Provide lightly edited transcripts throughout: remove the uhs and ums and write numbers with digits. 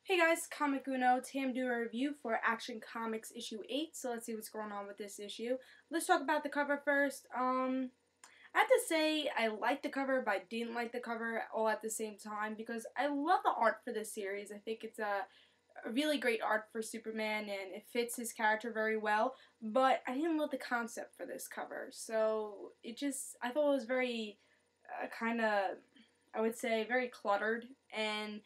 Hey guys, Comic Uno. Today I'm doing a review for Action Comics issue 8, so let's see what's going on with this issue. Let's talk about the cover first. I have to say I like the cover, but I didn't like the cover all at the same time because I love the art for this series. I think it's a really great art for Superman and it fits his character very well, but I didn't love the concept for this cover. So I thought it was very I would say, very cluttered, and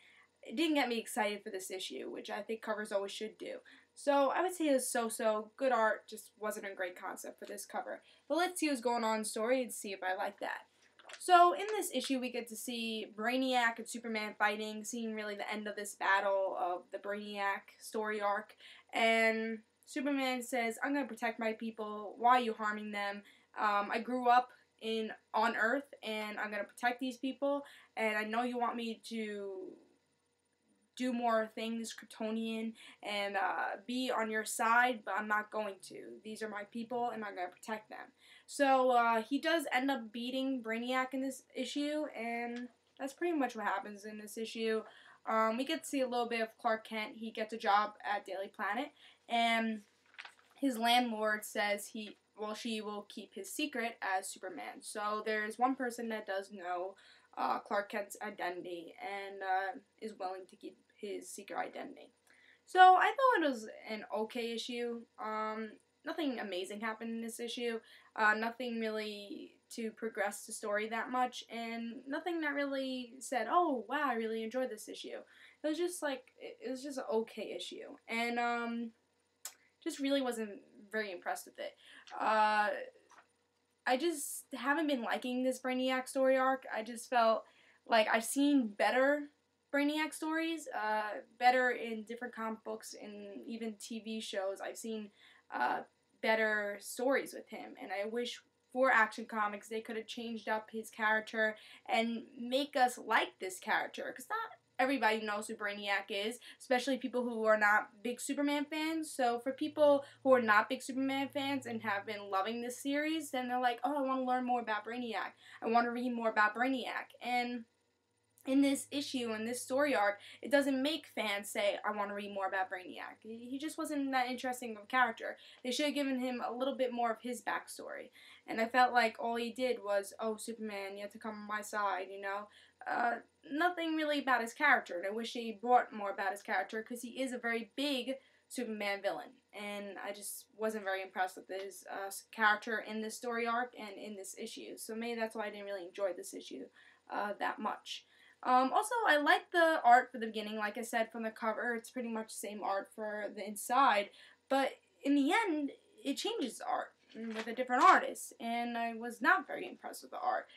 it didn't get me excited for this issue, which I think covers always should do. So I would say it was so-so. Good art, just wasn't a great concept for this cover. But let's see what's going on in the story and see if I like that. So in this issue, we get to see Brainiac and Superman fighting, seeing really the end of this battle of the Brainiac story arc. And Superman says, "I'm going to protect my people. Why are you harming them? I grew up on Earth, and I'm going to protect these people. And I know you want me to do more things Kryptonian and be on your side, but I'm not going to. These are my people, and I'm going to protect them." So he does end up beating Brainiac in this issue, and that's pretty much what happens in this issue. We get to see a little bit of Clark Kent. He gets a job at Daily Planet, and his landlord says she will keep his secret as Superman. So there's one person that does know Clark Kent's identity and is willing to keep his secret identity. So I thought it was an okay issue. Nothing amazing happened in this issue. Nothing really to progress the story that much, and nothing that really said, "Oh wow, I really enjoyed this issue." It was just an okay issue, and just really wasn't very impressed with it. I just haven't been liking this Brainiac story arc. I just felt like I've seen better Brainiac stories, better in different comic books and even TV shows. I've seen better stories with him, and I wish for Action Comics they could have changed up his character and make us like this character, because not everybody knows who Brainiac is, especially people who are not big Superman fans. So for people who are not big Superman fans and have been loving this series, then they're like, "Oh, I want to learn more about Brainiac. I want to read more about Brainiac." And in this issue, in this story arc, it doesn't make fans say, "I want to read more about Brainiac." He just wasn't that interesting of a character. They should have given him a little bit more of his backstory. And I felt like all he did was, "Oh, Superman, you have to come on my side," you know? Nothing really about his character. And I wish he brought more about his character, because he is a very big Superman villain. And I just wasn't very impressed with his character in this story arc and in this issue. So maybe that's why I didn't really enjoy this issue that much. Also, I like the art for the beginning. Like I said, from the cover, it's pretty much the same art for the inside. But in the end, it changes art with a different artist. And I was not very impressed with the art.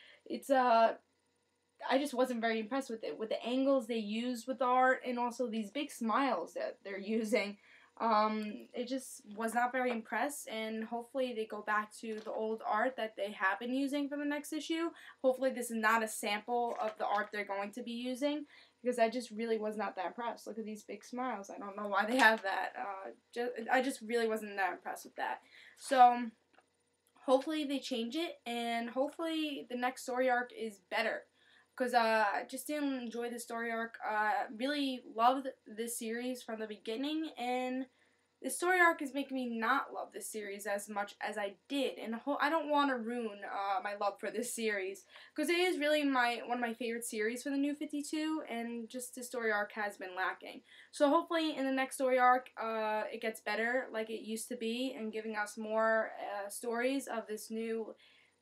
I just wasn't very impressed with it. With the angles they used with the art and also these big smiles that they're using. It just was not very impressed, and hopefully they go back to the old art that they have been using for the next issue. Hopefully this is not a sample of the art they're going to be using, because I just really was not that impressed. Look at these big smiles. I don't know why they have that. I just really wasn't that impressed with that. So hopefully they change it, and hopefully the next story arc is better. Because I just didn't enjoy the story arc. Really loved this series from the beginning, and the story arc is making me not love this series as much as I did. And I don't want to ruin my love for this series, because it is really one of my favorite series for the New 52, and just the story arc has been lacking. So hopefully in the next story arc, it gets better like it used to be, and giving us more stories of this new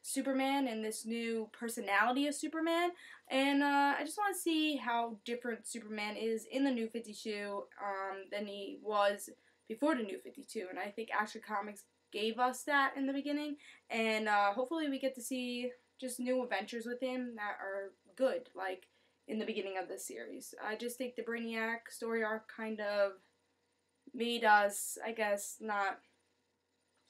Superman and this new personality of Superman. And I just want to see how different Superman is in the New 52 than he was before the New 52. And I think Action Comics gave us that in the beginning. And hopefully we get to see just new adventures with him that are good, like in the beginning of this series. I just think the Brainiac story arc kind of made us, I guess, not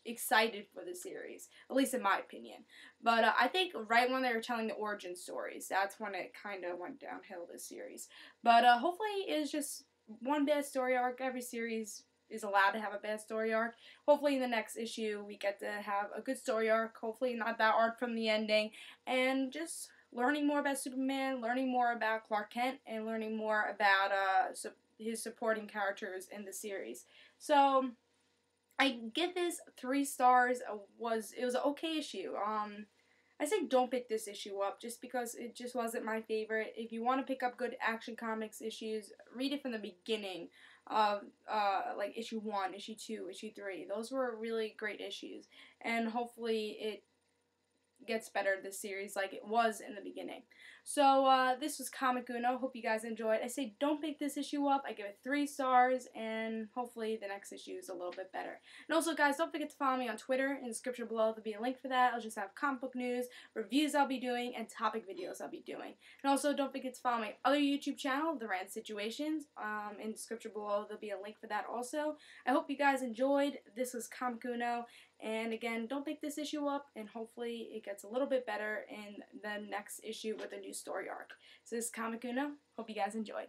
excited for the series, at least in my opinion. But I think right when they were telling the origin stories, that's when it kind of went downhill, this series. But hopefully it's just one bad story arc. Every series is allowed to have a bad story arc. Hopefully in the next issue we get to have a good story arc, hopefully not that arc from the ending, and just learning more about Superman, learning more about Clark Kent, and learning more about his supporting characters in the series. So I give this 3 stars. It was an okay issue. I say don't pick this issue up just because it just wasn't my favorite. If you want to pick up good Action Comics issues, read it from the beginning of like issue 1, issue 2, issue 3. Those were really great issues, and hopefully it gets better this series like it was in the beginning. So this was Comic Uno. Hope you guys enjoyed. I say don't pick this issue up. I give it 3 stars, and hopefully the next issue is a little bit better. And also, guys, don't forget to follow me on Twitter. In the description below, there'll be a link for that. I'll just have comic book news, reviews I'll be doing, and topic videos I'll be doing. And also, don't forget to follow my other YouTube channel, The Rand Situations. In the description below, there'll be a link for that also. I hope you guys enjoyed. This was Comic Uno. And again, don't pick this issue up, and hopefully it gets a little bit better in the next issue with a new story arc. So this is Comic Uno. Hope you guys enjoy.